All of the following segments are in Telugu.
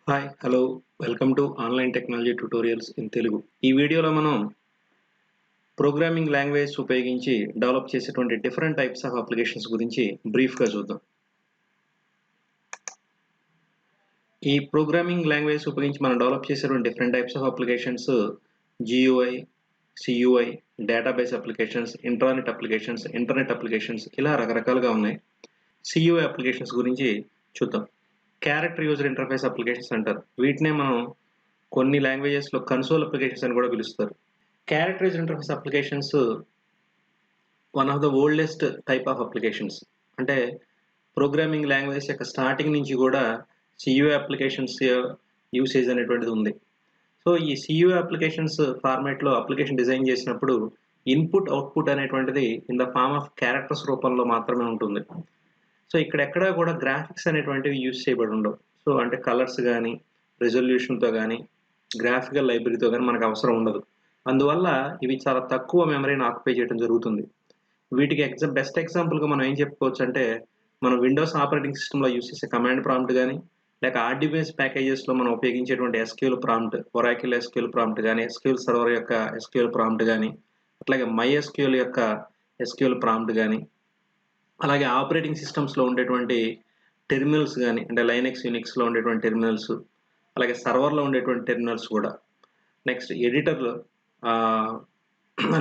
Hi hello welcome to online technology tutorials in Telugu. ఈ వీడియోలో మనం ప్రోగ్రామింగ్ లాంగ్వేజ్ ఉపయోగించి డెవలప్ చేసేటువంటి డిఫరెంట్ టైప్స్ ఆఫ్ అప్లికేషన్స్ గురించి బ్రీఫ్గా చూద్దాం. ఈ ప్రోగ్రామింగ్ లాంగ్వేజ్ ఉపయోగించి మనం డెవలప్ చేసేటువంటి different types of applications GUI, CUI, database applications, internet applications ఇలా రకరకాలుగా ఉన్నాయి. CUI అప్లికేషన్స్ గురించి చూద్దాం. క్యారెక్టర్ యూజర్ ఇంటర్ఫేస్ అప్లికేషన్స్ అంటారు. వీటినే మనం కొన్ని లాంగ్వేజెస్లో కన్సోల్ అప్లికేషన్స్ అని కూడా పిలుస్తారు. Character user interface applications one of the oldest type of applications. అంటే ప్రోగ్రామింగ్ లాంగ్వేజ్ యొక్క స్టార్టింగ్ నుంచి కూడా CUI అప్లికేషన్స్ యూసేజ్ అనేటువంటిది ఉంది. సో ఈ CUI అప్లికేషన్స్ ఫార్మాట్లో అప్లికేషన్ డిజైన్ చేసినప్పుడు ఇన్పుట్ అవుట్పుట్ అనేటువంటిది in the form of characters రూపంలో మాత్రమే ఉంటుంది. సో ఇక్కడెక్కడా కూడా గ్రాఫిక్స్ అనేటువంటివి యూజ్ చేయబడి ఉండవు. సో అంటే కలర్స్ కానీ రెజల్యూషన్తో కానీ గ్రాఫికల్ లైబ్రరీతో కానీ మనకు అవసరం ఉండదు. అందువల్ల ఇవి చాలా తక్కువ మెమరీని ఆక్యుపై చేయడం జరుగుతుంది. వీటికి బెస్ట్ ఎగ్జాంపుల్గా మనం ఏం చెప్పుకోవచ్చు అంటే మనం విండోస్ ఆపరేటింగ్ సిస్టంలో యూజ్ చేసే కమాండ్ ప్రాంప్ట్ కానీ లేక RDBS ప్యాకేజెస్లో మనం ఉపయోగించేటువంటి SQL prompt, Oracle SQL prompt కానీ SQL సర్వర్ యొక్క SQL ప్రాంప్ట్ కానీ అట్లాగే MySQL యొక్క SQL ప్రాంప్ట్ కానీ అలాగే ఆపరేటింగ్ సిస్టమ్స్లో ఉండేటువంటి టెర్మినల్స్ కానీ అంటే లైనెక్స్ యూనిక్స్లో ఉండేటువంటి టెర్మినల్స్ అలాగే సర్వర్లో ఉండేటువంటి టెర్మినల్స్ కూడా నెక్స్ట్ ఎడిటర్లు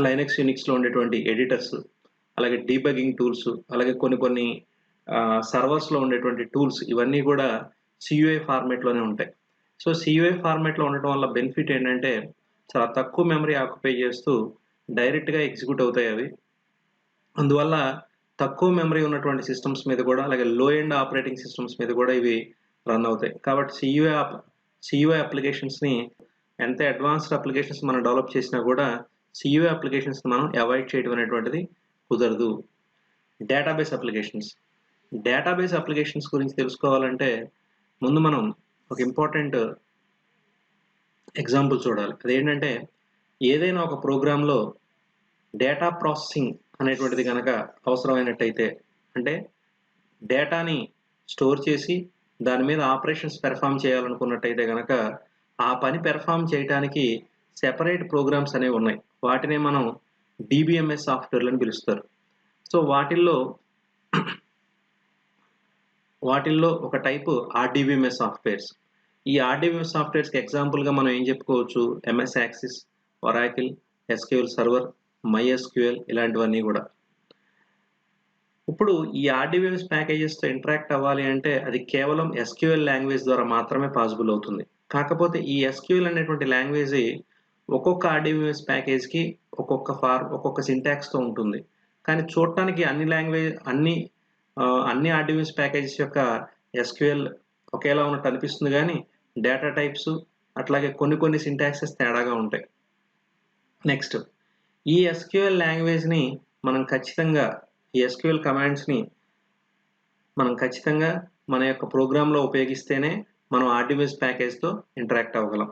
లైనెక్స్ యూనిక్స్లో ఉండేటువంటి ఎడిటర్స్ అలాగే డీబగింగ్ టూల్స్ అలాగే కొన్ని సర్వర్స్లో ఉండేటువంటి టూల్స్ ఇవన్నీ కూడా CUI ఫార్మేట్లోనే ఉంటాయి. సో CUI ఫార్మేట్లో ఉండటం వల్ల బెనిఫిట్ ఏంటంటే చాలా తక్కువ మెమరీ ఆక్యుపై చేస్తూ డైరెక్ట్గా ఎగ్జిక్యూట్ అవుతాయి అవి. అందువల్ల తక్కువ మెమరీ ఉన్నటువంటి సిస్టమ్స్ మీద కూడా అలాగే లో ఎండ్ ఆపరేటింగ్ సిస్టమ్స్ మీద కూడా ఇవి రన్ అవుతాయి. కాబట్టి CUI అప్లికేషన్స్ని ఎంత అడ్వాన్స్డ్ అప్లికేషన్స్ మనం డెవలప్ చేసినా కూడా CUI అప్లికేషన్స్ని మనం అవాయిడ్ చేయడం అనేటువంటిది కుదరదు. డేటాబేస్ అప్లికేషన్స్ గురించి తెలుసుకోవాలంటే ముందు మనం ఒక ఇంపార్టెంట్ ఎగ్జాంపుల్ చూడాలి. అదేంటంటే ఏదైనా ఒక ప్రోగ్రాంలో డేటా ప్రాసెసింగ్ అనేటువంటిది కనుక అవసరమైనట్టయితే అంటే డేటాని స్టోర్ చేసి దాని మీద ఆపరేషన్స్ పెర్ఫామ్ చేయాలనుకున్నట్టయితే కనుక ఆ పని పెర్ఫామ్ చేయడానికి సెపరేట్ ప్రోగ్రామ్స్ అనేవి ఉన్నాయి. వాటినే మనం DBMS సాఫ్ట్వేర్లు అని పిలుస్తారు. సో వాటిల్లో ఒక టైపు RDBMS సాఫ్ట్వేర్స్. ఈ RDBMS సాఫ్ట్వేర్స్కి ఎగ్జాంపుల్గా మనం ఏం చెప్పుకోవచ్చు, MS axis, Oracle, SQL server, MySQL ఇలాంటివన్నీ కూడా. ఇప్పుడు ఈ RDBMS ప్యాకేజెస్తో ఇంటరాక్ట్ అవ్వాలి అంటే అది కేవలం SQL లాంగ్వేజ్ ద్వారా మాత్రమే పాసిబుల్ అవుతుంది. కాకపోతే ఈ SQL అనేటువంటి లాంగ్వేజ్ ఒక్కొక్క RDBMS ప్యాకేజ్కి ఒక్కొక్క సింటాక్స్తో ఉంటుంది. కానీ చూడటానికి అన్ని RDBMS ప్యాకేజెస్ యొక్క SQL ఒకేలా ఉన్నట్టు అనిపిస్తుంది కానీ డేటా టైప్స్ అట్లాగే కొన్ని సింటాక్సెస్ తేడాగా ఉంటాయి. నెక్స్ట్ ఈ SQL లాంగ్వేజ్ని మనం ఖచ్చితంగా ఈ SQL కమాండ్స్ని మనం ఖచ్చితంగా మన యొక్క ప్రోగ్రాంలో ఉపయోగిస్తేనే మనం RDBMS ప్యాకేజ్తో ఇంటరాక్ట్ అవ్వగలం.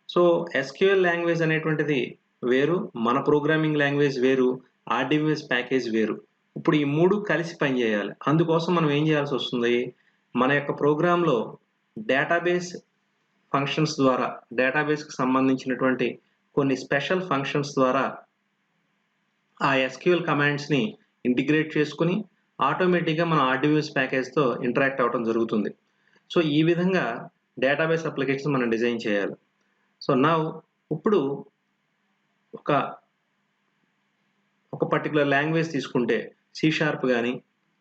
సో SQL లాంగ్వేజ్ అనేటువంటిది వేరు, మన ప్రోగ్రామింగ్ లాంగ్వేజ్ వేరు, RDBMS ప్యాకేజ్ వేరు. ఇప్పుడు ఈ మూడు కలిసి పనిచేయాలి. అందుకోసం మనం ఏం చేయాల్సి వస్తుంది, మన యొక్క ప్రోగ్రాంలో డేటాబేస్ ఫంక్షన్స్ ద్వారా డేటాబేస్కి సంబంధించినటువంటి కొన్ని స్పెషల్ ఫంక్షన్స్ ద్వారా ఆ SQL కమాండ్స్ని ఇంటిగ్రేట్ చేసుకుని ఆటోమేటిక్గా మన RDBMS ప్యాకేజ్తో ఇంటరాక్ట్ అవ్వడం జరుగుతుంది. సో ఈ విధంగా డేటాబేస్ అప్లికేషన్ మనం డిజైన్ చేయాలి. సో ఇప్పుడు ఒక పర్టికులర్ లాంగ్వేజ్ తీసుకుంటే C# కానీ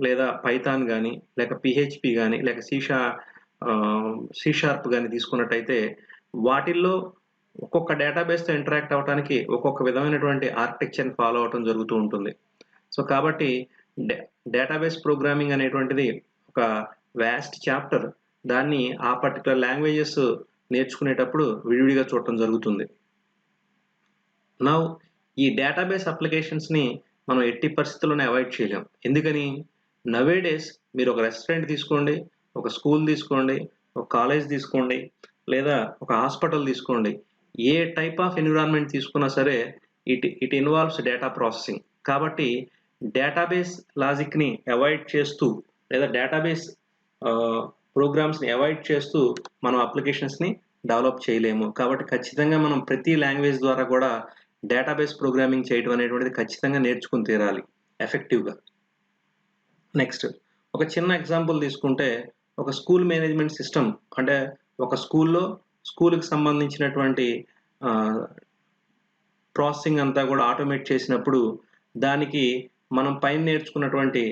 లేదా పైథాన్ కానీ లేక PHP కానీ లేక C# కానీ తీసుకున్నట్టయితే వాటిల్లో ఒక్కొక్క డేటాబేస్తో ఇంటరాక్ట్ అవ్వడానికి ఒక్కొక్క విధమైనటువంటి ఆర్కిటెక్చర్ని ఫాలో అవడం జరుగుతూ ఉంటుంది. సో కాబట్టి డేటాబేస్ ప్రోగ్రామింగ్ అనేటువంటిది ఒక వ్యాస్ట్ చాప్టర్. దాన్ని ఆ పర్టికులర్ లాంగ్వేజెస్ నేర్చుకునేటప్పుడు విడివిడిగా చూడటం జరుగుతుంది. ఈ డేటాబేస్ అప్లికేషన్స్ని మనం ఎట్టి పరిస్థితుల్లోనే అవాయిడ్ చేయలేం. ఎందుకని, నవేడేస్ మీరు ఒక రెస్టారెంట్ తీసుకోండి, ఒక స్కూల్ తీసుకోండి, ఒక కాలేజ్ తీసుకోండి లేదా ఒక హాస్పిటల్ తీసుకోండి, ఏ టైప్ ఆఫ్ ఎన్విరాన్మెంట్ తీసుకున్నా సరే ఇట్ ఇన్వాల్వ్స్ డేటా ప్రాసెసింగ్. కాబట్టి డేటాబేస్ లాజిక్ని అవాయిడ్ చేస్తూ లేదా డేటాబేస్ ప్రోగ్రామ్స్ని అవాయిడ్ చేస్తూ మనం అప్లికేషన్స్ని డెవలప్ చేయలేము. కాబట్టి ఖచ్చితంగా మనం ప్రతి లాంగ్వేజ్ ద్వారా కూడా డేటాబేస్ ప్రోగ్రామింగ్ చేయడం అనేటువంటిది ఖచ్చితంగా నేర్చుకుని తీరాలి ఎఫెక్టివ్గా. నెక్స్ట్ ఒక చిన్న ఎగ్జాంపుల్ తీసుకుంటే ఒక స్కూల్ మేనేజ్మెంట్ సిస్టమ్, అంటే ఒక స్కూల్కి సంబంధించినటువంటి ప్రాసెసింగ్ అంతా కూడా ఆటోమేట్ చేసినప్పుడు దానికి మనం పైన నేర్చుకున్నటువంటి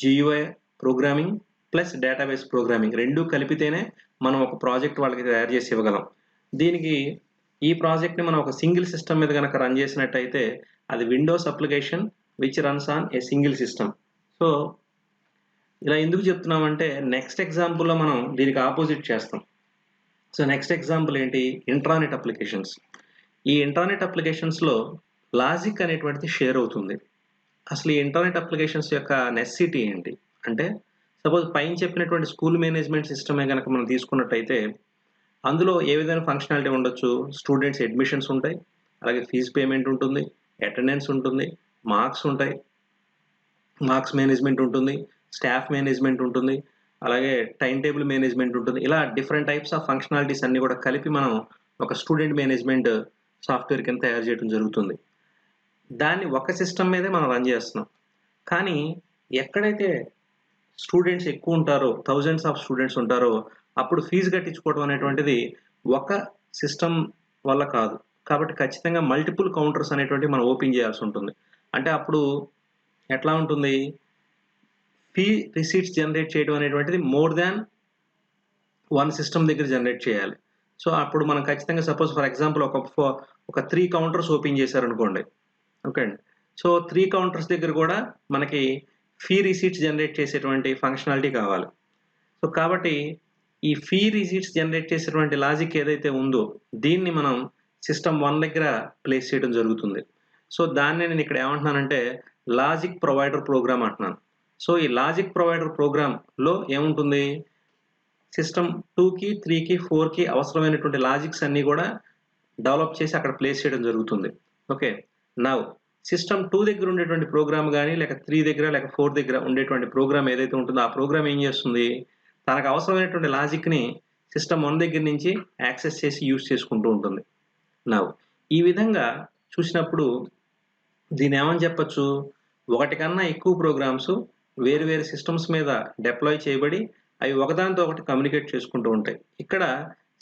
GUI programming plus database programming రెండూ కలిపితేనే మనం ఒక ప్రాజెక్ట్ వాళ్ళకి తయారు చేసి ఇవ్వగలం. దీనికి ఈ ప్రాజెక్ట్ని మనం ఒక సింగిల్ సిస్టమ్ మీద కనుక రన్ చేసినట్టయితే అది Windows application which runs on a single system. So ఇలా ఎందుకు చెప్తున్నామంటే నెక్స్ట్ ఎగ్జాంపుల్లో మనం దీనికి ఆపోజిట్ చేస్తాం. సో నెక్స్ట్ ఎగ్జాంపుల్ ఏంటి? Intranet applications. ఈ ఇంటర్నెట్ అప్లికేషన్స్లో లాజిక్ అనేటువంటిది షేర్ అవుతుంది. అసలు ఈ ఇంటర్నెట్ అప్లికేషన్స్ యొక్క నెసెసిటీ ఏంటి అంటే, సపోజ్ పైన చెప్పినటువంటి స్కూల్ మేనేజ్మెంట్ సిస్టమే కనుక మనం తీసుకున్నట్టయితే అందులో ఏ విధమైన ఫంక్షనాలిటీ ఉండొచ్చు? స్టూడెంట్స్ అడ్మిషన్స్ ఉంటాయి, అలాగే ఫీజు పేమెంట్ ఉంటుంది, అటెండెన్స్ ఉంటుంది, మార్క్స్ ఉంటాయి, మార్క్స్ మేనేజ్మెంట్ ఉంటుంది, స్టాఫ్ మేనేజ్మెంట్ ఉంటుంది, అలాగే టైం టేబుల్ మేనేజ్మెంట్ ఉంటుంది. ఇలా డిఫరెంట్ టైప్స్ ఆఫ్ ఫంక్షనాలిటీస్ అన్ని కూడా కలిపి మనం ఒక స్టూడెంట్ మేనేజ్మెంట్ సాఫ్ట్వేర్ కింద తయారు చేయడం జరుగుతుంది. దాన్ని ఒక సిస్టమ్ మీదే మనం రన్ చేస్తున్నాం. కానీ ఎక్కడైతే స్టూడెంట్స్ ఎక్కువ ఉంటారో, థౌజండ్స్ ఆఫ్ స్టూడెంట్స్ ఉంటారో, అప్పుడు ఫీజు కట్టించుకోవడం అనేటువంటిది ఒక సిస్టమ్ వల్ల కాదు. కాబట్టి ఖచ్చితంగా మల్టిపుల్ కౌంటర్స్ అనేటువంటివి మనం ఓపెన్ చేయాల్సి ఉంటుంది. అంటే అప్పుడు ఎట్లా ఉంటుంది? ఫీ రిసీట్స్ జనరేట్ చేయడం అనేటువంటిది మోర్ దాన్ వన్ సిస్టమ్ దగ్గర జనరేట్ చేయాలి. సో అప్పుడు మనం ఖచ్చితంగా సపోజ్ ఫర్ ఎగ్జాంపుల్ ఒక 3 కౌంటర్స్ ఓపెన్ చేశారనుకోండి. ఓకే అండి. సో 3 కౌంటర్స్ దగ్గర కూడా మనకి ఫీ రిసీట్స్ జనరేట్ చేసేటువంటి ఫంక్షనాలిటీ కావాలి. సో కాబట్టి ఈ ఫీ రిసీట్స్ జనరేట్ చేసేటువంటి లాజిక్ ఏదైతే ఉందో దీన్ని మనం సిస్టమ్ 1 దగ్గర ప్లేస్ చేయడం జరుగుతుంది. సో దాన్నే నేను ఇక్కడ ఏమంటున్నానంటే లాజిక్ ప్రొవైడర్ ప్రోగ్రామ్ అంటున్నాను. సో ఈ లాజిక్ ప్రొవైడర్ ప్రోగ్రామ్లో ఏముంటుంది? సిస్టమ్ 2కి 3కి 4కి అవసరమైనటువంటి లాజిక్స్ అన్నీ కూడా డెవలప్ చేసి అక్కడ ప్లేస్ చేయడం జరుగుతుంది. ఓకే. నౌ సిస్టమ్ 2 దగ్గర ఉండేటువంటి ప్రోగ్రామ్ కానీ లేక 3 దగ్గర లేక 4 దగ్గర ఉండేటువంటి ప్రోగ్రామ్ ఏదైతే ఉంటుందో ఆ ప్రోగ్రామ్ ఏం చేస్తుంది? తనకు అవసరమైనటువంటి లాజిక్ని సిస్టమ్ 1 దగ్గర నుంచి యాక్సెస్ చేసి యూజ్ చేసుకుంటూ ఉంటుంది. నౌ ఈ విధంగా చూసినప్పుడు దీన్ని ఏమని చెప్పచ్చు? ఒకటి కన్నా ఎక్కువ ప్రోగ్రామ్స్ వేరు వేరు సిస్టమ్స్ మీద డిప్లాయ్ చేయబడి అవి ఒకదానితో ఒకటి కమ్యూనికేట్ చేసుకుంటూ ఉంటాయి. ఇక్కడ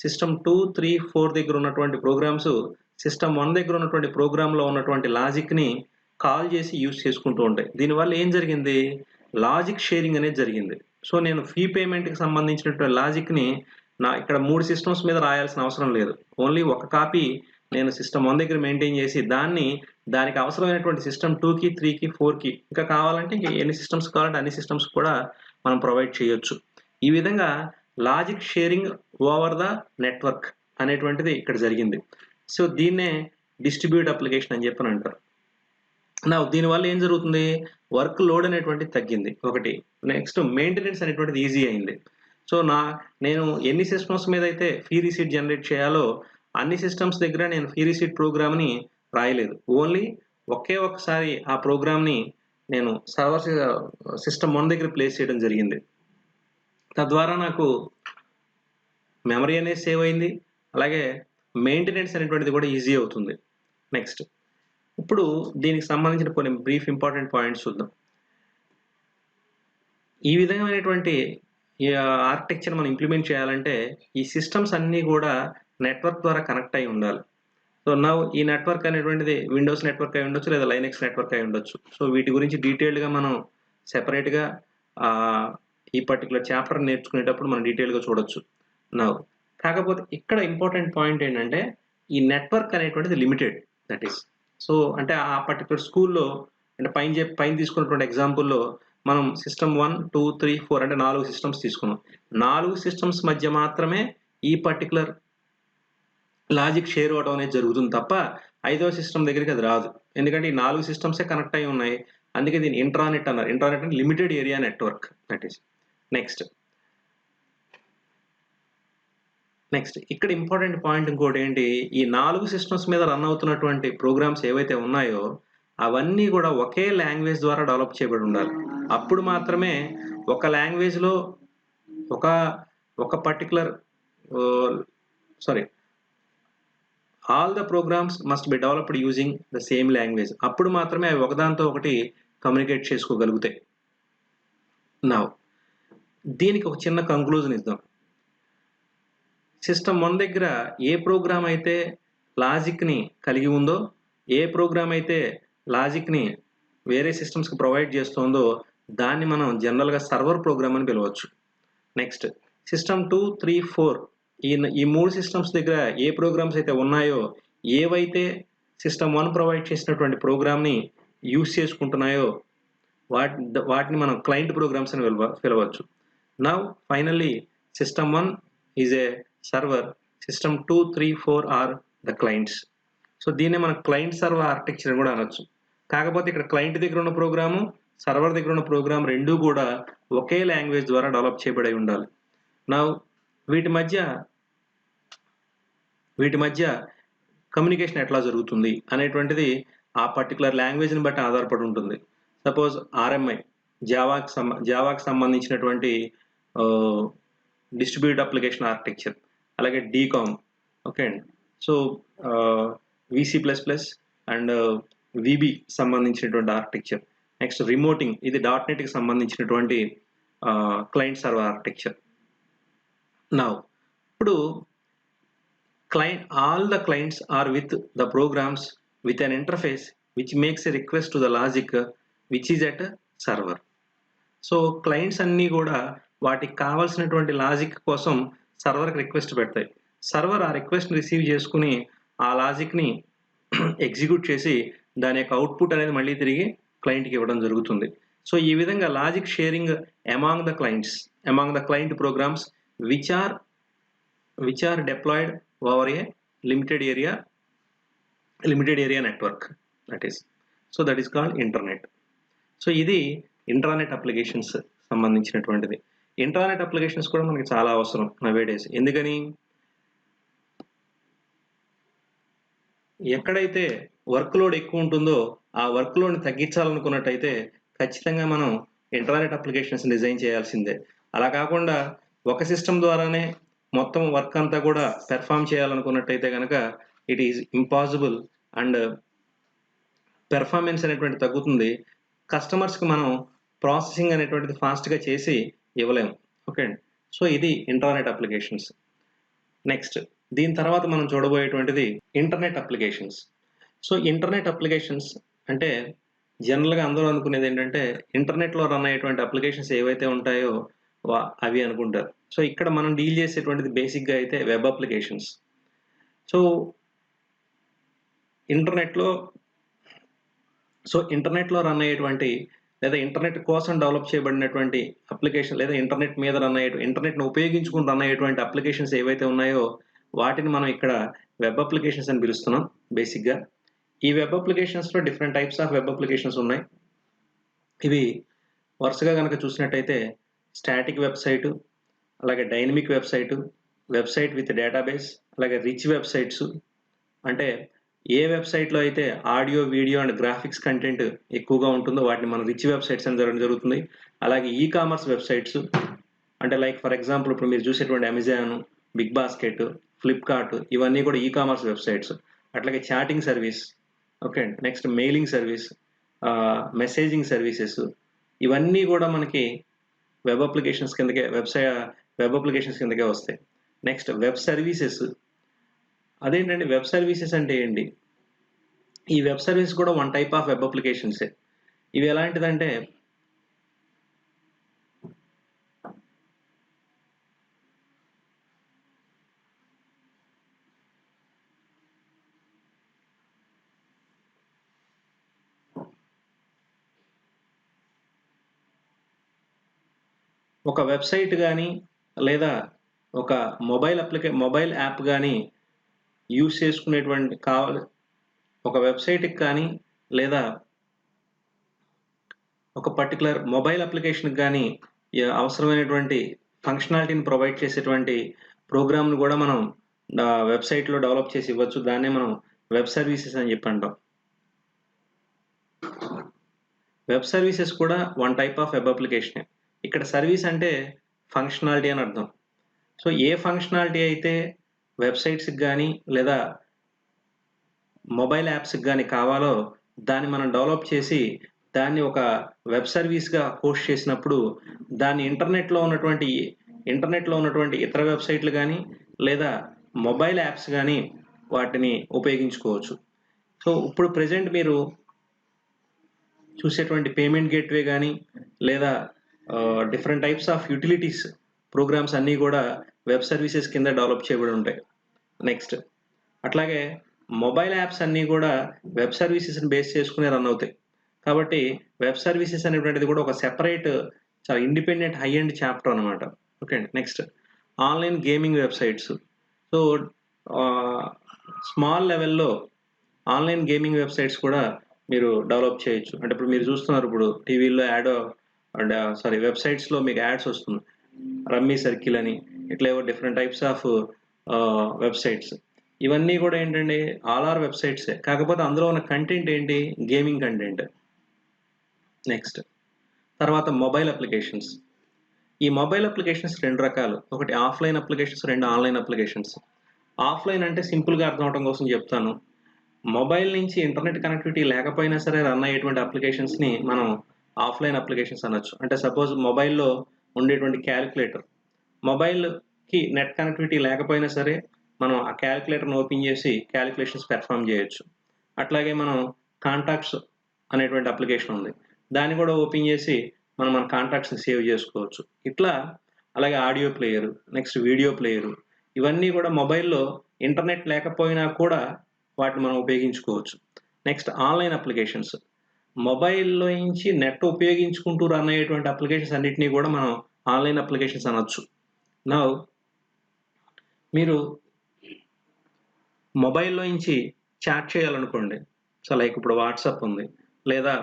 సిస్టమ్ 2, 3, 4 దగ్గర ఉన్నటువంటి ప్రోగ్రామ్స్ సిస్టమ్ 1 దగ్గర ఉన్నటువంటి ప్రోగ్రాంలో ఉన్నటువంటి లాజిక్ని కాల్ చేసి యూజ్ చేసుకుంటూ ఉంటాయి. దీనివల్ల ఏం జరిగింది? లాజిక్ షేరింగ్ అనేది జరిగింది. సో నేను ఫీ పేమెంట్కి సంబంధించినటువంటి లాజిక్ని ఇక్కడ 3 సిస్టమ్స్ మీద రాయాల్సిన అవసరం లేదు. ఓన్లీ ఒక కాపీ నేను సిస్టమ్ 1 దగ్గర మెయింటైన్ చేసి దానికి అవసరమైనటువంటి సిస్టమ్ 2కి 3కి 4కి ఇంకా కావాలంటే ఇంకా ఎన్ని సిస్టమ్స్ కావాలంటే అన్ని సిస్టమ్స్ కూడా మనం ప్రొవైడ్ చేయొచ్చు. ఈ విధంగా logic sharing over the network అనేటువంటిది ఇక్కడ జరిగింది. సో దీన్నే డిస్ట్రిబ్యూట్ అప్లికేషన్ అని చెప్పని అంటారు. దీనివల్ల ఏం జరుగుతుంది? వర్క్ లోడ్ అనేటువంటిది తగ్గింది ఒకటి. నెక్స్ట్ మెయింటెనెన్స్ అనేటువంటిది ఈజీ అయింది. సో నేను ఎన్ని సిస్టమ్స్ మీద అయితే ఫీ రిసీట్ జనరేట్ చేయాలో అన్ని సిస్టమ్స్ దగ్గర నేను ఫీ రిసీట్ ప్రోగ్రామ్ని రాయలేదు. ఓన్లీ ఒకే ఒకసారి ఆ ప్రోగ్రామ్ని నేను సర్వర్ సిస్టమ్ 1 దగ్గర ప్లేస్ చేయడం జరిగింది. తద్వారా నాకు మెమరీ అనేది సేవ్ అయింది, అలాగే మెయింటెనెన్స్ అనేటువంటిది కూడా ఈజీ అవుతుంది. నెక్స్ట్ ఇప్పుడు దీనికి సంబంధించిన కొన్ని బ్రీఫ్ ఇంపార్టెంట్ పాయింట్స్ చూద్దాం. ఈ విధమైనటువంటి ఆర్కిటెక్చర్ మనం ఇంప్లిమెంట్ చేయాలంటే ఈ సిస్టమ్స్ అన్నీ కూడా నెట్వర్క్ ద్వారా కనెక్ట్ అయి ఉండాలి. సో ఈ నెట్వర్క్ అనేటువంటిది విండోస్ నెట్వర్క్ అయి ఉండొచ్చు లేదా లైనక్స్ నెట్వర్క్ అయి ఉండొచ్చు. సో వీటి గురించి డీటెయిల్డ్గా మనం సెపరేట్గా ఈ పర్టికులర్ చాప్టర్ నేర్చుకునేటప్పుడు మనం డీటెయిల్గా చూడొచ్చు. కాకపోతే ఇక్కడ ఇంపార్టెంట్ పాయింట్ ఏంటంటే ఈ నెట్వర్క్ అనేటువంటిది లిమిటెడ్. దట్ ఈస్ సో అంటే ఆ పర్టికులర్ స్కూల్లో అంటే పైన తీసుకున్నటువంటి ఎగ్జాంపుల్లో మనం సిస్టమ్ 1, 2, 3, 4 అంటే 4 సిస్టమ్స్ తీసుకున్నాం. 4 సిస్టమ్స్ మధ్య మాత్రమే ఈ పర్టికులర్ లాజిక్ షేర్ అవడం అనేది జరుగుతుంది తప్ప 5వ సిస్టమ్ దగ్గరికి అది రాదు. ఎందుకంటే ఈ 4 సిస్టమ్సే కనెక్ట్ అయి ఉన్నాయి. అందుకే దీన్ని ఇంట్రానెట్ అన్నారు. ఇంట్రానెట్ అంటే limited area network. That is next ఇక్కడ ఇంపార్టెంట్ పాయింట్ ఇంకోటి ఏంటి? ఈ 4 సిస్టమ్స్ మీద రన్ అవుతున్నటువంటి ప్రోగ్రామ్స్ ఏవైతే ఉన్నాయో అవన్నీ కూడా ఒకే లాంగ్వేజ్ ద్వారా డెవలప్ చేయబడి ఉండాలి. అప్పుడు మాత్రమే ఒక లాంగ్వేజ్లో ఒక ఒక particular all the programs must be developed using the same language. అప్పుడు మాత్రమే అవి ఒకదాంతో ఒకటి కమ్యూనికేట్ చేసుకోగలుగుతాయి. నౌ దీనికి ఒక చిన్న కంక్లూజన్ ఇద్దాం. సిస్టమ్ 1 దగ్గర ఏ ప్రోగ్రామ్ అయితే లాజిక్ని కలిగి ఉందో, ఏ ప్రోగ్రామ్ అయితే లాజిక్ని వేరే సిస్టమ్స్కి ప్రొవైడ్ చేస్తుందో దాన్ని మనం జనరల్గా సర్వర్ ప్రోగ్రామ్ అని పిలవచ్చు. నెక్స్ట్ సిస్టమ్ 2, 3, 4 ఈ 3 సిస్టమ్స్ దగ్గర ఏ ప్రోగ్రామ్స్ అయితే ఉన్నాయో, ఏవైతే సిస్టమ్ 1 ప్రొవైడ్ చేసినటువంటి ప్రోగ్రామ్ని యూస్ చేసుకుంటున్నాయో వాటిని మనం క్లయింట్ ప్రోగ్రామ్స్ అని పిలవచ్చు. Now finally system 1 is a server, system 2, 3, 4 are the clients. So దీన్ని మనం క్లయింట్ సర్వర్ ఆర్కిటెక్చర్ అని కూడా అనొచ్చు. కాకపోతే ఇక్కడ క్లయింట్ దగ్గర ఉన్న ప్రోగ్రాము, సర్వర్ దగ్గర ఉన్న ప్రోగ్రామ్ రెండూ కూడా ఒకే లాంగ్వేజ్ ద్వారా డెవలప్ చేయబడి ఉండాలి. నౌ వీటి మధ్య కమ్యూనికేషన్ ఎట్లా జరుగుతుంది అనేటువంటిది ఆ పర్టికులర్ లాంగ్వేజ్ని బట్టి ఆధారపడి ఉంటుంది. సపోజ్ ఆర్ఎంఐ జావాకి సంబంధించినటువంటి డిస్ట్రిబ్యూటెడ్ అప్లికేషన్ ఆర్కిటెక్చర్, అలాగే డీకామ్, ఓకే అండి. సో VC++ అండ్ VB సంబంధించినటువంటి ఆర్కిటెక్చర్. నెక్స్ట్ రిమోటింగ్, ఇది .NETకి సంబంధించినటువంటి క్లయింట్ సర్వర్ ఆర్కిటెక్చర్. నౌ ఇప్పుడు all the clients are with the programs with an interface which makes a request to the logic which is at a server. So clients అన్నీ కూడా వాటికి కావాల్సినటువంటి లాజిక్ కోసం సర్వర్కి రిక్వెస్ట్ పెడతాయి. సర్వర్ ఆ రిక్వెస్ట్ని రిసీవ్ చేసుకుని ఆ లాజిక్ని ఎగ్జిక్యూట్ చేసి దాని యొక్క అవుట్పుట్ అనేది మళ్ళీ తిరిగి క్లయింట్కి ఇవ్వడం జరుగుతుంది. సో ఈ విధంగా logic sharing among the client programs which are deployed over a limited area network, that is called internet. So ఇది ఇంట్రానెట్ అప్లికేషన్స్ సంబంధించినటువంటిది. ఇంట్రానెట్ అప్లికేషన్స్ కూడా మనకి చాలా అవసరం నవేడేస్. ఎందుకని, ఎక్కడైతే వర్క్ లోడ్ ఎక్కువ ఉంటుందో ఆ వర్క్ లోడ్ని తగ్గించాలనుకున్నట్టయితే ఖచ్చితంగా మనం ఇంట్రానెట్ అప్లికేషన్స్ డిజైన్ చేయాల్సిందే. అలా కాకుండా ఒక సిస్టమ్ ద్వారానే మొత్తం వర్క్ అంతా కూడా పెర్ఫామ్ చేయాలనుకున్నట్టయితే కనుక it is impossible and performance అనేటువంటి తగ్గుతుంది. కస్టమర్స్కి మనం ప్రాసెసింగ్ అనేటువంటిది ఫాస్ట్గా చేసి ఇవ్వలేము. ఓకే అండి. సో ఇది ఇంట్రానెట్ అప్లికేషన్స్. నెక్స్ట్ దీని తర్వాత మనం చూడబోయేటువంటిది internet applications. So internet applications అంటే జనరల్గా అందరూ అనుకునేది ఏంటంటే ఇంటర్నెట్లో రన్ అయ్యేటువంటి అప్లికేషన్స్ ఏవైతే ఉంటాయో అవి అనుకుంటారు. సో ఇక్కడ మనం డీల్ చేసేటువంటిది బేసిక్గా అయితే వెబ్ అప్లికేషన్స్. సో ఇంటర్నెట్లో రన్ అయ్యేటువంటి లేదా ఇంటర్నెట్ కోసం డెవలప్ చేయబడినటువంటి అప్లికేషన్ లేదా ఇంటర్నెట్ను ఉపయోగించుకుని రన్ అయ్యేటువంటి అప్లికేషన్స్ ఏవైతే ఉన్నాయో వాటిని మనం ఇక్కడ వెబ్ అప్లికేషన్స్ అని పిలుస్తున్నాం బేసిక్గా. ఈ వెబ్ అప్లికేషన్స్లో different types of web applications ఉన్నాయి. ఇవి వరుసగా కనుక చూసినట్టయితే స్టాటిక్ వెబ్సైటు, అలాగే డైనమిక్ వెబ్సైట్ విత్ డేటాబేస్, అలాగే రిచ్ వెబ్సైట్స్. అంటే ఏ వెబ్సైట్లో అయితే audio, video and graphics content ఎక్కువగా ఉంటుందో వాటిని మనం రిచ్ వెబ్సైట్స్ అని జరుగుతుంది. అలాగే ఈ కామర్స్ వెబ్సైట్స్, అంటే లైక్ ఫర్ ఎగ్జాంపుల్ ఇప్పుడు మీరు చూసేటువంటి అమెజాన్, బిగ్ బాస్కెట్, ఫ్లిప్కార్ట్, ఇవన్నీ కూడా ఈ కామర్స్ వెబ్సైట్స్. అట్లాగే chatting service, okay. Next mailing service, messaging services, ఇవన్నీ కూడా మనకి వెబ్ అప్లికేషన్స్ కిందకే వస్తాయి. Next web services. అదేంటంటే వెబ్ సర్వీసెస్ అంటే ఏంటి? ఈ వెబ్ సర్వీస్ కూడా వన్ టైప్ ఆఫ్ వెబ్ అప్లికేషన్సే. ఇవి ఎలాంటిదంటే ఒక వెబ్సైట్ కానీ లేదా ఒక మొబైల్ యాప్ కానీ యూస్ చేసుకునేటువంటి ఒక వెబ్సైట్కి కానీ లేదా ఒక పర్టికులర్ మొబైల్ అప్లికేషన్కి కానీ అవసరమైనటువంటి ఫంక్షనాలిటీని ప్రొవైడ్ చేసేటువంటి ప్రోగ్రామ్ను కూడా మనం వెబ్సైట్లో డెవలప్ చేసి ఇవ్వచ్చు. దాన్నే మనం వెబ్ సర్వీసెస్ అని చెప్పి అంటాం. వెబ్ సర్వీసెస్ కూడా వన్ టైప్ ఆఫ్ వెబ్ అప్లికేషనే. ఇక్కడ సర్వీస్ అంటే ఫంక్షనాలిటీ అని అర్థం. సో ఏ ఫంక్షనాలిటీ అయితే వెబ్సైట్స్కి కానీ లేదా మొబైల్ యాప్స్కి కానీ కావాలో దాన్ని మనం డెవలప్ చేసి దాన్ని ఒక వెబ్ సర్వీస్గా హోస్ట్ చేసినప్పుడు దాన్ని ఇంటర్నెట్లో ఉన్నటువంటి ఇతర వెబ్సైట్లు కానీ లేదా మొబైల్ యాప్స్ కానీ వాటిని ఉపయోగించుకోవచ్చు. సో ఇప్పుడు ప్రెజెంట్ మీరు చూసేటువంటి పేమెంట్ గేట్వే కానీ లేదా different types of utilities programs అన్నీ కూడా వెబ్ సర్వీసెస్ కింద డెవలప్ చేయబడి ఉంటాయి. నెక్స్ట్ అట్లాగే మొబైల్ యాప్స్ అన్నీ కూడా వెబ్ సర్వీసెస్ని బేస్ చేసుకునే రన్ అవుతాయి. కాబట్టి వెబ్ సర్వీసెస్ అనేటువంటిది కూడా ఒక సెపరేట్ చాలా ఇండిపెండెంట్ హై ఎండ్ చాప్టర్ అనమాట. ఓకే అండి. Next online gaming websites. So small లెవెల్లో ఆన్లైన్ గేమింగ్ వెబ్సైట్స్ కూడా మీరు డెవలప్ చేయొచ్చు. అంటే ఇప్పుడు మీరు చూస్తున్నారు, ఇప్పుడు టీవీలో వెబ్సైట్స్లో మీకు యాడ్స్ వస్తుంది, రమ్మీ సర్కిల్ అని, ఇట్లా ఏవో డిఫరెంట్ టైప్స్ ఆఫ్ వెబ్సైట్స్. ఇవన్నీ కూడా ఏంటండి, ఆల్ ఆర్ వెబ్సైట్సే, కాకపోతే అందులో ఉన్న కంటెంట్ ఏంటి, గేమింగ్ కంటెంట్. నెక్స్ట్ తర్వాత మొబైల్ అప్లికేషన్స్. ఈ మొబైల్ అప్లికేషన్స్ రెండు రకాలు, ఒకటి ఆఫ్లైన్ అప్లికేషన్స్, రెండు ఆన్లైన్ అప్లికేషన్స్. ఆఫ్లైన్ అంటే సింపుల్గా అర్థం అవడం కోసం చెప్తాను. మొబైల్ నుంచి ఇంటర్నెట్ కనెక్టివిటీ లేకపోయినా సరే రన్ అయ్యేటువంటి అప్లికేషన్స్ని మనం ఆఫ్లైన్ అప్లికేషన్స్ అనొచ్చు. అంటే సపోజ్ మొబైల్లో ఉండేటువంటి క్యాలిక్యులేటర్, మొబైల్కి నెట్ కనెక్టివిటీ లేకపోయినా సరే మనం ఆ క్యాలిక్యులేటర్ని ఓపెన్ చేసి క్యాలిక్యులేషన్స్ పెర్ఫామ్ చేయొచ్చు. అట్లాగే మనం కాంటాక్ట్స్ అనేటువంటి అప్లికేషన్ ఉంది, దాన్ని కూడా ఓపెన్ చేసి మనం మన కాంటాక్ట్స్ని సేవ్ చేసుకోవచ్చు. ఇట్లా అలాగే audio player, next video player, ఇవన్నీ కూడా మొబైల్లో ఇంటర్నెట్ లేకపోయినా కూడా వాటిని మనం ఉపయోగించుకోవచ్చు. Next online applications. మొబైల్లో నుంచి నెట్ ఉపయోగించుకుంటూ రన్ అయ్యేటువంటి అప్లికేషన్స్ అన్నిటినీ కూడా మనం ఆన్లైన్ అప్లికేషన్స్ అనొచ్చు. నౌ మీరు మొబైల్లో నుంచి చాట్ చేయాలనుకోండి, సో లైక్ ఇప్పుడు వాట్సాప్ ఉంది, లేదా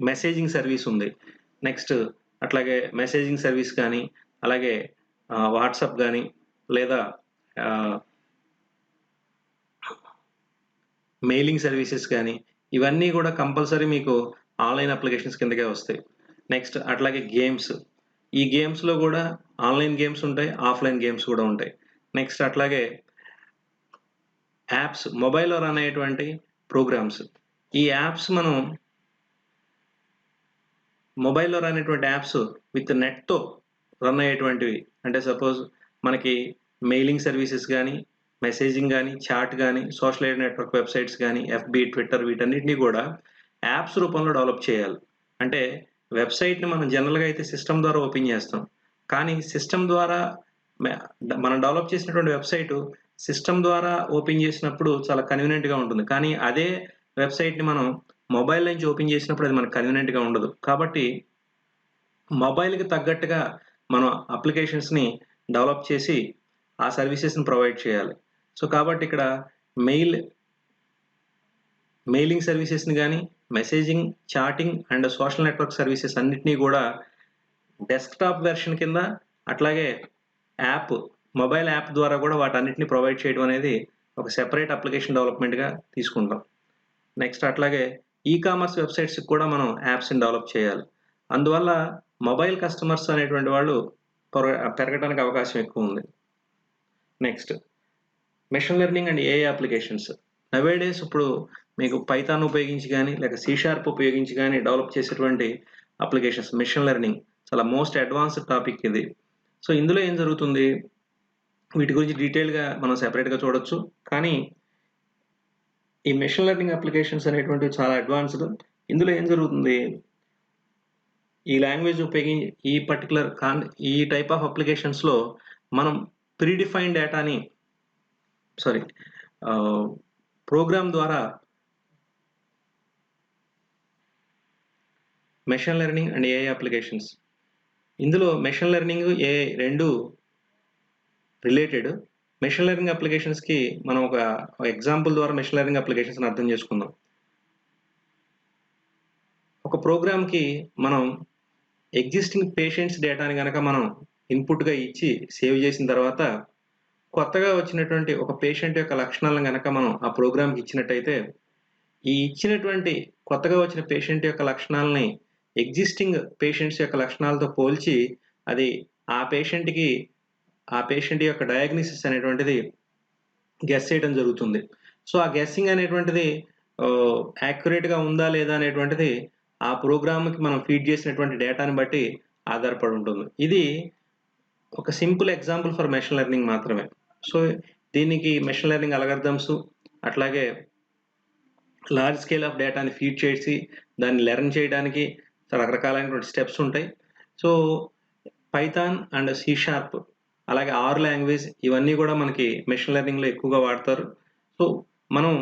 మెసేజింగ్ సర్వీస్ ఉంది. నెక్స్ట్ అట్లాగే మెసేజింగ్ సర్వీస్ కానీ, అలాగే వాట్సాప్ కానీ, లేదా మెయిలింగ్ సర్వీసెస్ కానీ, ఇవన్నీ కూడా కంపల్సరీ మీకు ఆన్లైన్ అప్లికేషన్స్ కిందకే వస్తాయి. నెక్స్ట్ అట్లాగే గేమ్స్. ఈ గేమ్స్లో కూడా ఆన్లైన్ గేమ్స్ ఉంటాయి, ఆఫ్లైన్ గేమ్స్ కూడా ఉంటాయి. నెక్స్ట్ అట్లాగే యాప్స్, మొబైల్లో రన్ అయ్యేటువంటి ప్రోగ్రామ్స్. ఈ యాప్స్ మనం మొబైల్లో రన్ అయ్యేటువంటి యాప్స్ విత్ నెట్తో రన్ అయ్యేటువంటివి. అంటే సపోజ్ మనకి మెయిలింగ్ సర్వీసెస్ కానీ, మెసేజింగ్ కానీ, చాట్ కానీ, సోషల్ నెట్వర్క్ వెబ్సైట్స్ కానీ, ఎఫ్బి, ట్విట్టర్, వీటన్నిటిని కూడా యాప్స్ రూపంలో డెవలప్ చేయాలి. అంటే వెబ్సైట్ని మనం జనరల్గా అయితే సిస్టమ్ ద్వారా ఓపెన్ చేస్తాం, కానీ సిస్టమ్ ద్వారా మనం డెవలప్ చేసినటువంటి వెబ్సైట్ సిస్టమ్ ద్వారా ఓపెన్ చేసినప్పుడు చాలా కన్వీనియంట్గా ఉంటుంది, కానీ అదే వెబ్సైట్ని మనం మొబైల్ నుంచి ఓపెన్ చేసినప్పుడు అది మనకు కన్వీనియంట్గా ఉండదు. కాబట్టి మొబైల్కి తగ్గట్టుగా మనం అప్లికేషన్స్ని డెవలప్ చేసి ఆ సర్వీసెస్ని ప్రొవైడ్ చేయాలి. సో కాబట్టి ఇక్కడ మెయిలింగ్ సర్వీసెస్ని కానీ, messaging, chatting and social network services అన్నిటినీ కూడా డెస్క్టాప్ వెర్షన్ కింద, అట్లాగే మొబైల్ యాప్ ద్వారా కూడా వాటన్నిటిని ప్రొవైడ్ చేయడం అనేది ఒక సెపరేట్ అప్లికేషన్ డెవలప్మెంట్గా తీసుకుంటాం. నెక్స్ట్ అట్లాగే ఈకామర్స్ వెబ్సైట్స్కి కూడా మనం యాప్స్ని డెవలప్ చేయాలి. అందువల్ల మొబైల్ కస్టమర్స్ అనేటువంటి వాళ్ళు పెరగడానికి అవకాశం ఎక్కువ ఉంది. Next machine learning and AI applications. Nowadays ఇప్పుడు మీకు పైథాన్ ఉపయోగించి కానీ, లేక C# ఉపయోగించి కానీ డెవలప్ చేసేటువంటి అప్లికేషన్స్. మెషిన్ లెర్నింగ్ చాలా మోస్ట్ అడ్వాన్స్డ్ టాపిక్ ఇది. సో ఇందులో ఏం జరుగుతుంది, వీటి గురించి డీటెయిల్గా మనం సెపరేట్గా చూడొచ్చు, కానీ ఈ మెషిన్ లెర్నింగ్ అప్లికేషన్స్ అనేటువంటివి చాలా అడ్వాన్స్డ్. ఇందులో ఏం జరుగుతుంది, ఈ లాంగ్వేజ్ ఈ టైప్ ఆఫ్ అప్లికేషన్స్లో మనం ప్రీడిఫైన్ డేటాని ప్రోగ్రామ్ ద్వారా machine learning and AI applications. ఇందులో మెషిన్ లెర్నింగ్, ఏఐ రెండు రిలేటెడ్. మెషిన్ లెర్నింగ్ అప్లికేషన్స్కి మనం ఒక ఎగ్జాంపుల్ ద్వారా మెషిన్ లెర్నింగ్ అప్లికేషన్స్ని అర్థం చేసుకుందాం. ఒక ప్రోగ్రామ్కి మనం ఎగ్జిస్టింగ్ పేషెంట్స్ డేటాని కనుక మనం ఇన్పుట్గా ఇచ్చి సేవ్ చేసిన తర్వాత కొత్తగా వచ్చినటువంటి ఒక పేషెంట్ యొక్క లక్షణాలను కనుక మనం ఆ ప్రోగ్రామ్కి ఇచ్చినట్టయితే, ఈ ఇచ్చినటువంటి కొత్తగా వచ్చిన పేషెంట్ యొక్క లక్షణాలని ఎగ్జిస్టింగ్ పేషెంట్స్ యొక్క లక్షణాలతో పోల్చి అది ఆ పేషెంట్ యొక్క డయాగ్నోసిస్ అనేటువంటిది గెస్ చేయడం జరుగుతుంది. సో ఆ గెస్సింగ్ అనేటువంటిది యాక్యురేట్‌గా ఉందా లేదా అనేటువంటిది ఆ ప్రోగ్రామ్‌కి మనం ఫీడ్ చేసినటువంటి డేటాని బట్టి ఆధారపడి ఉంటుంది. ఇది ఒక simple example for machine learning మాత్రమే. సో దీనికి మెషిన్ లెర్నింగ్ అల్గారిథమ్స్ అట్లాగే లార్జ్ స్కేల్ ఆఫ్ డేటాని ఫీడ్ చేసి దాన్ని లెర్న్ చేయడానికి రకరకాలైనటువంటి స్టెప్స్ ఉంటాయి. So Python and C sharp అలాగే ఆర్ లాంగ్వేజ్ ఇవన్నీ కూడా మనకి మెషిన్ లెర్నింగ్లో ఎక్కువగా వాడతారు. సో మనం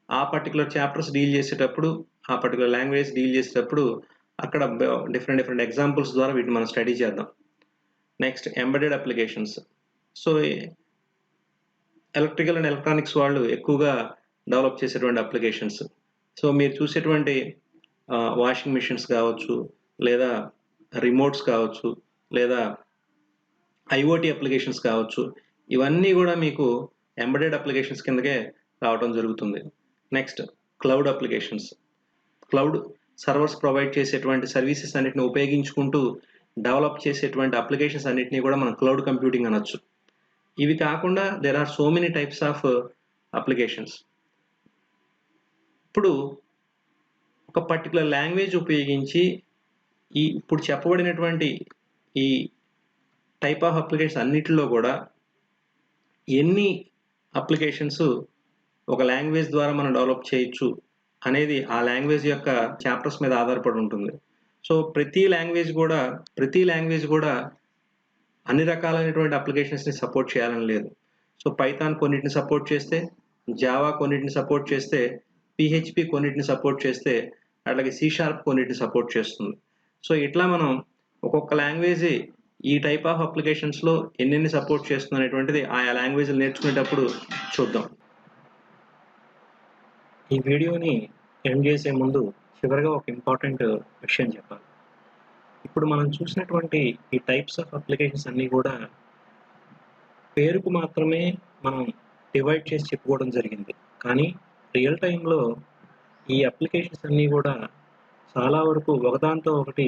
ఆ పర్టికులర్ చాప్టర్స్ డీల్ చేసేటప్పుడు ఆ పర్టికులర్ లాంగ్వేజ్ డీల్ చేసేటప్పుడు అక్కడ డిఫరెంట్ ఎగ్జాంపుల్స్ ద్వారా వీటిని మనం స్టడీ చేద్దాం. Next embedded applications. So electrical and electronics వాళ్ళు ఎక్కువగా డెవలప్ చేసేటువంటి అప్లికేషన్స్. సో మీరు చూసేటువంటి వాషింగ్ మిషన్స్ కావచ్చు, లేదా రిమోట్స్ కావచ్చు, లేదా ఐఓటీ అప్లికేషన్స్ కావచ్చు, ఇవన్నీ కూడా మీకు ఎంబెడెడ్ అప్లికేషన్స్ కిందకే రావడం జరుగుతుంది. Next cloud applications. Cloud servers provide చేసేటువంటి సర్వీసెస్ అన్నిటిని ఉపయోగించుకుంటూ డెవలప్ చేసేటువంటి అప్లికేషన్స్ అన్నిటినీ కూడా మనం క్లౌడ్ కంప్యూటింగ్ అనొచ్చు. ఇవి కాకుండా there are so many types of applications. ఇప్పుడు ఒక పర్టికులర్ లాంగ్వేజ్ ఉపయోగించి ఇప్పుడు చెప్పబడినటువంటి ఈ టైప్ ఆఫ్ అప్లికేషన్స్ అన్నిటిలో కూడా ఎన్ని అప్లికేషన్స్ ఒక లాంగ్వేజ్ ద్వారా మనం డెవలప్ చేయొచ్చు అనేది ఆ లాంగ్వేజ్ యొక్క చాప్టర్స్ మీద ఆధారపడి ఉంటుంది. సో ప్రతి లాంగ్వేజ్ కూడా అన్ని రకాలైనటువంటి అప్లికేషన్స్ని సపోర్ట్ చేయాలని లేదు. సో పైథాన్ కొన్నిటిని సపోర్ట్ చేస్తే, జావా కొన్నిటిని సపోర్ట్ చేస్తే, పిహెచ్పి కొన్నిటిని సపోర్ట్ చేస్తే, అట్లాగే సి షార్ప్ కొన్నిటిని సపోర్ట్ చేస్తుంది. సో ఇట్లా మనం ఒక్కొక్క లాంగ్వేజ్ ఈ టైప్ ఆఫ్ అప్లికేషన్స్లో ఎన్నెన్ని సపోర్ట్ చేస్తుంది అనేటువంటిది ఆయా లాంగ్వేజ్లు నేర్చుకునేటప్పుడు చూద్దాం. ఈ వీడియోని ఎండ్ చేసే ముందు చివరిగా ఒక ఇంపార్టెంట్ విషయం చెప్పాలి. ఇప్పుడు మనం చూసినటువంటి ఈ టైప్స్ ఆఫ్ అప్లికేషన్స్ అన్నీ కూడా పేరుకు మాత్రమే మనం డివైడ్ చేసి చెప్పుకోవడం జరిగింది. కానీ రియల్ టైంలో ఈ అప్లికేషన్స్ అన్నీ కూడా చాలా వరకు ఒకదాంతో ఒకటి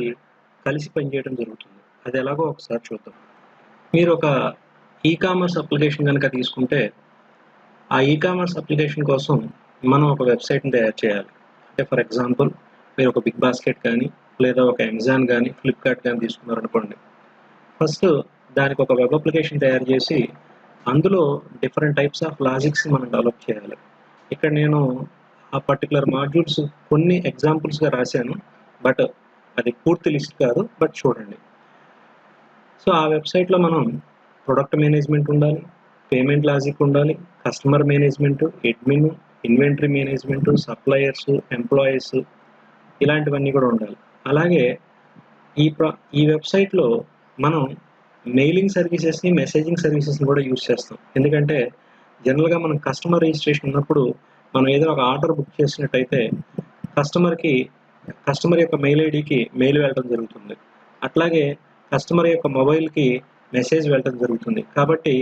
కలిసి పనిచేయడం జరుగుతుంది. అది ఎలాగో ఒకసారి చూద్దాం. మీరు ఒక ఈకామర్స్ అప్లికేషన్ కనుక తీసుకుంటే, ఆ ఈకామర్స్ అప్లికేషన్ కోసం మనం ఒక వెబ్సైట్ని తయారు చేయాలి. అంటే ఫర్ ఎగ్జాంపుల్ మీరు ఒక బిగ్ బాస్కెట్ కానీ, లేదా ఒక అమెజాన్ కానీ, ఫ్లిప్కార్ట్ కానీ తీసుకున్నారనుకోండి. ఫస్ట్ దానికి ఒక వెబ్ అప్లికేషన్ తయారు చేసి అందులో డిఫరెంట్ టైప్స్ ఆఫ్ లాజిక్స్ మనం డెవలప్ చేయాలి. ఇక్కడ నేను ఆ పర్టికులర్ మాడ్యూల్స్ కొన్ని ఎగ్జాంపుల్స్గా రాశాను, బట్ అది పూర్తి లిస్ట్ కాదు, బట్ చూడండి. సో ఆ వెబ్సైట్లో మనం ప్రొడక్ట్ మేనేజ్మెంట్ ఉండాలి, పేమెంట్ లాజిక్ ఉండాలి, customer management, admin, inventory management, suppliers, employees, ఇలాంటివన్నీ కూడా ఉండాలి. అలాగే ఈ వెబ్సైట్లో మనం మెయిలింగ్ సర్వీసెస్ని, మెసేజింగ్ సర్వీసెస్ని కూడా యూజ్ చేస్తాం. ఎందుకంటే జనరల్గా మనం కస్టమర్ రిజిస్ట్రేషన్ ఉన్నప్పుడు మనం ఏదైనా ఒక ఆర్డర్ బుక్ చేసినట్టయితే కస్టమర్ యొక్క మెయిల్ ఐడికి మెయిల్ వెళ్ళడం జరుగుతుంది. అట్లాగే కస్టమర్ యొక్క మొబైల్కి మెసేజ్ వెళ్ళడం జరుగుతుంది. కాబట్టి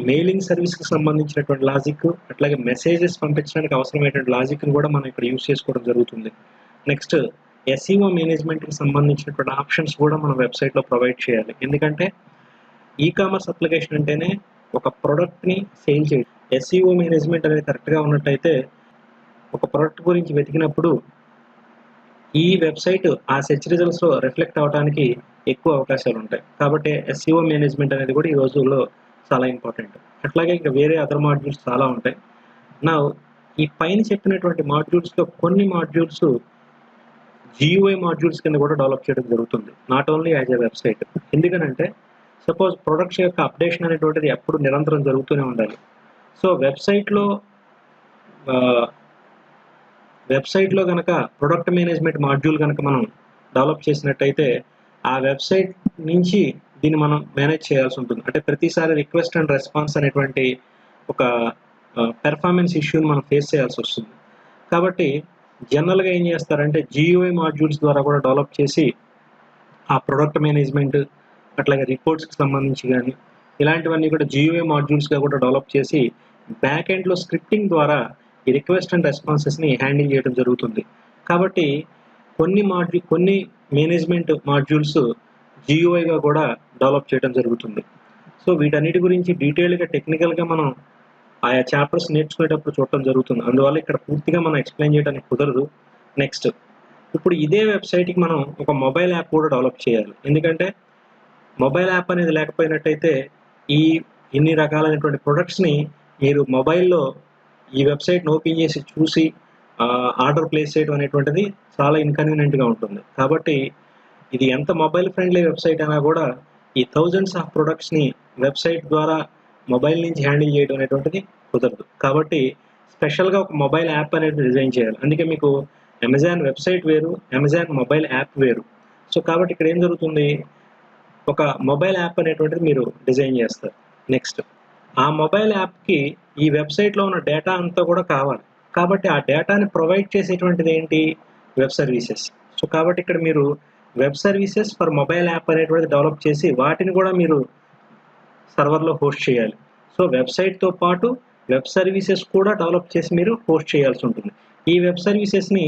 మెయిలింగ్ సర్వీస్కి సంబంధించినటువంటి లాజిక్, అట్లాగే మెసేజెస్ పంపించడానికి అవసరమైనటువంటి లాజిక్ని కూడా మనం ఇక్కడ యూజ్ చేసుకోవడం జరుగుతుంది. నెక్స్ట్ ఎస్ఈఓ మేనేజ్మెంట్కి సంబంధించినటువంటి ఆప్షన్స్ కూడా మనం వెబ్సైట్లో ప్రొవైడ్ చేయాలి. ఎందుకంటే ఈకామర్స్ అప్లికేషన్ అంటేనే ఒక ప్రోడక్ట్ని సేల్ చేయడం. ఎస్ఈఓ మేనేజ్మెంట్ అనేది కరెక్ట్గా ఉన్నట్టయితే ఒక ప్రోడక్ట్ గురించి వెతికినప్పుడు ఈ వెబ్సైట్ ఆ సెర్చ్ రిజల్ట్స్లో రిఫ్లెక్ట్ అవడానికి ఎక్కువ అవకాశాలు ఉంటాయి. కాబట్టి ఎస్ఈఓ మేనేజ్మెంట్ అనేది కూడా ఈ రోజుల్లో చాలా ఇంపార్టెంట్. అట్లాగే ఇంకా వేరే అదర్ మాడ్యూల్స్ చాలా ఉంటాయి. నా ఈ పైన చెప్పినటువంటి మాడ్యూల్స్లో కొన్ని మాడ్యూల్స్ GUI మాడ్యూల్స్ కింద కూడా డెవలప్ చేయడం జరుగుతుంది, not only as a website. ఎందుకనంటే సపోజ్ ప్రొడక్ట్స్ యొక్క అప్డేషన్ అనేటువంటిది ఎప్పుడు నిరంతరం జరుగుతూనే ఉండాలి. సో వెబ్సైట్లో కనుక ప్రొడక్ట్ మేనేజ్మెంట్ మాడ్యూల్ కనుక మనం డెవలప్ చేసినట్టయితే ఆ వెబ్సైట్ నుంచి దీన్ని మనం మేనేజ్ చేయాల్సి ఉంటుంది. అంటే ప్రతిసారి రిక్వెస్ట్ అండ్ రెస్పాన్స్ అనేటువంటి ఒక పెర్ఫార్మెన్స్ ఇష్యూని మనం ఫేస్ చేయాల్సి వస్తుంది. కాబట్టి జనరల్గా ఏం చేస్తారంటే GUI మాడ్యూల్స్ ద్వారా కూడా డెవలప్ చేసి ఆ ప్రొడక్ట్ మేనేజ్మెంట్, అట్లాగే రిపోర్ట్స్కి సంబంధించి కానీ ఇలాంటివన్నీ కూడా GUI మాడ్యూల్స్గా కూడా డెవలప్ చేసి బ్యాక్ ఎండ్లో స్క్రిప్టింగ్ ద్వారా ఈ రిక్వెస్ట్ అండ్ రెస్పాన్సెస్ని హ్యాండిల్ చేయడం జరుగుతుంది. కాబట్టి కొన్ని మేనేజ్మెంట్ మాడ్యూల్స్ GUIగా కూడా డెవలప్ చేయడం జరుగుతుంది. సో వీటన్నిటి గురించి డీటెయిల్గా టెక్నికల్గా మనం ఆయా చాప్టర్స్ నేర్చుకునేటప్పుడు చూడటం జరుగుతుంది. అందువల్ల ఇక్కడ పూర్తిగా మనం ఎక్స్ప్లెయిన్ చేయడానికి కుదరదు. నెక్స్ట్, ఇప్పుడు ఇదే వెబ్సైట్కి మనం ఒక మొబైల్ యాప్ కూడా డెవలప్ చేయాలి. ఎందుకంటే మొబైల్ యాప్ అనేది లేకపోయినట్టయితే ఇన్ని రకాలైనటువంటి ప్రొడక్ట్స్ని మీరు మొబైల్లో ఈ వెబ్సైట్ని ఓపెన్ చేసి చూసి ఆర్డర్ ప్లేస్ చేయడం అనేటువంటిది చాలా ఇన్కన్వీనియంట్గా ఉంటుంది. కాబట్టి ఇది ఎంత మొబైల్ ఫ్రెండ్లీ వెబ్సైట్ అయినా కూడా ఈ థౌజండ్స్ ఆఫ్ ప్రొడక్ట్స్ని వెబ్సైట్ ద్వారా మొబైల్ నుంచి హ్యాండిల్ చేయడం అనేటువంటిది కుదరదు. కాబట్టి స్పెషల్గా ఒక మొబైల్ యాప్ అనేది డిజైన్ చేయాలి. అందుకే మీకు అమెజాన్ వెబ్సైట్ వేరు, అమెజాన్ మొబైల్ యాప్ వేరు. సో కాబట్టి ఇక్కడ ఏం జరుగుతుంది, ఒక మొబైల్ యాప్ అనేటువంటిది మీరు డిజైన్ చేస్తారు. నెక్స్ట్, ఆ మొబైల్ యాప్కి ఈ వెబ్సైట్లో ఉన్న డేటా అంతా కూడా కావాలి. కాబట్టి ఆ డేటాని ప్రొవైడ్ చేసేటువంటిది ఏంటి, వెబ్ సర్వీసెస్. సో కాబట్టి ఇక్కడ మీరు web services for mobile app అనేటువంటిది డెవలప్ చేసి వాటిని కూడా మీరు సర్వర్లో హోస్ట్ చేయాలి. సో వెబ్సైట్తో పాటు వెబ్ సర్వీసెస్ కూడా డెవలప్ చేసి మీరు హోస్ట్ చేయాల్సి ఉంటుంది. ఈ వెబ్ సర్వీసెస్ని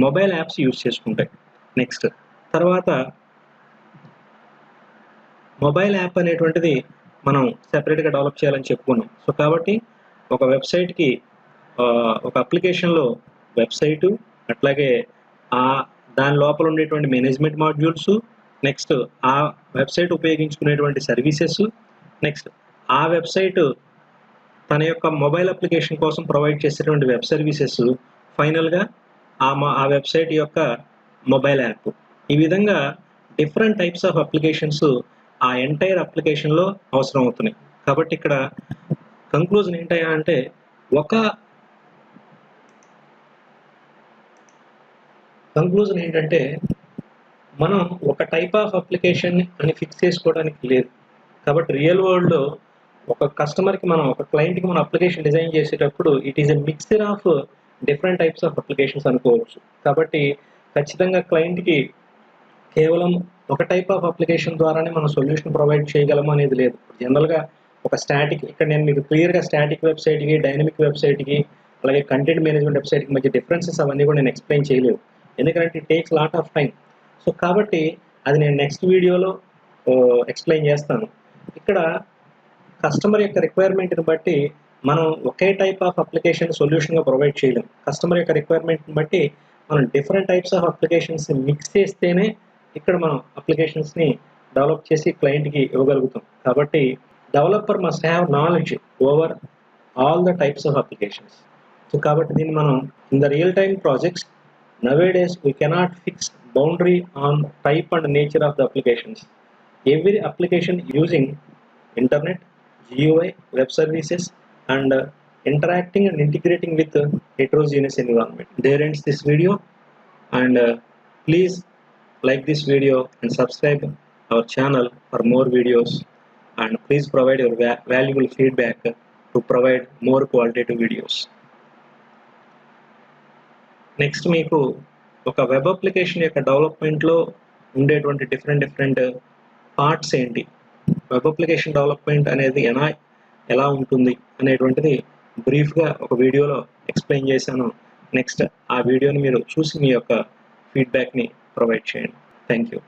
మొబైల్ యాప్స్ యూజ్ చేసుకుంటాయి. నెక్స్ట్, తర్వాత మొబైల్ యాప్ అనేటువంటిది మనం సెపరేట్గా డెవలప్ చేయాలని చెప్పుకున్నాం. సో కాబట్టి ఒక వెబ్సైట్కి ఒక అప్లికేషన్లో వెబ్సైటు, అట్లాగే దాని లోపల ఉండేటువంటి మేనేజ్మెంట్ మాడ్యూల్స్, నెక్స్ట్ ఆ వెబ్సైట్ ఉపయోగించుకునేటువంటి సర్వీసెస్, నెక్స్ట్ ఆ వెబ్సైట్ తన యొక్క మొబైల్ అప్లికేషన్ కోసం ప్రొవైడ్ చేసేటువంటి వెబ్ సర్వీసెస్, ఫైనల్గా ఆ వెబ్సైట్ యొక్క మొబైల్ యాప్. ఈ విధంగా డిఫరెంట్ టైప్స్ ఆఫ్ అప్లికేషన్స్ ఆ ఎంటైర్ అప్లికేషన్లో అవసరం అవుతున్నాయి. కాబట్టి ఇక్కడ కంక్లూజన్ ఏంటయ్యా అంటే, మనం ఒక టైప్ ఆఫ్ అప్లికేషన్ అని ఫిక్స్ చేసుకోవడానికి లేదు. కాబట్టి రియల్ వరల్డ్లో ఒక కస్టమర్కి ఒక క్లయింట్కి మనం అప్లికేషన్ డిజైన్ చేసేటప్పుడు it is a mixture of different types of applications అనుకోవచ్చు. కాబట్టి ఖచ్చితంగా క్లయింట్కి కేవలం ఒక టైప్ ఆఫ్ అప్లికేషన్ ద్వారానే మనం సొల్యూషన్ ప్రొవైడ్ చేయగలము అనేది లేదు. జనరల్గా ఒక స్టాటిక్, ఇక్కడ నేను మీకు క్లియర్గా స్టాటిక్ వెబ్సైట్కి, డైనమిక్ వెబ్సైట్కి, అలాగే కంటెంట్ మేనేజ్మెంట్ వెబ్సైట్కి మధ్య డిఫరెన్సెస్ అవన్నీ కూడా నేను ఎక్స్ప్లెయిన్ చేయలేదు, ఎందుకంటే it takes lot of time. So కాబట్టి అది నేను నెక్స్ట్ వీడియోలో ఎక్స్ప్లెయిన్ చేస్తాను. ఇక్కడ కస్టమర్ యొక్క రిక్వైర్మెంట్ని బట్టి మనం ఒకే టైప్ ఆఫ్ అప్లికేషన్ సొల్యూషన్గా ప్రొవైడ్ చేయలేం. కస్టమర్ యొక్క రిక్వైర్మెంట్ని బట్టి మనం different types of applications mix చేస్తేనే ఇక్కడ మనం అప్లికేషన్స్ని డెవలప్ చేసి క్లయింట్కి ఇవ్వగలుగుతాం. కాబట్టి developer must have knowledge over all the types of applications. So కాబట్టి దీన్ని మనం in the real time projects nowadays we cannot fix boundary on type and nature of the applications. Every application using internet, GUI, web services and interacting and integrating with heterogeneous environment. There ends this video, and please like this video and subscribe our channel for more videos, and please provide your valuable feedback to provide more qualitative videos. Next, మీకు ఒక వెబ్ అప్లికేషన్ యొక్క డెవలప్మెంట్లో ఉండేటువంటి డిఫరెంట్ పార్ట్స్ ఏంటి, వెబ్ అప్లికేషన్ డెవలప్మెంట్ అనేది ఎలా ఉంటుంది అనేటువంటిది బ్రీఫ్గా ఒక వీడియోలో ఎక్స్ప్లెయిన్ చేశాను. నెక్స్ట్ ఆ వీడియోని మీరు చూసి మీ యొక్క ఫీడ్బ్యాక్ని ప్రొవైడ్ చేయండి. Thank you.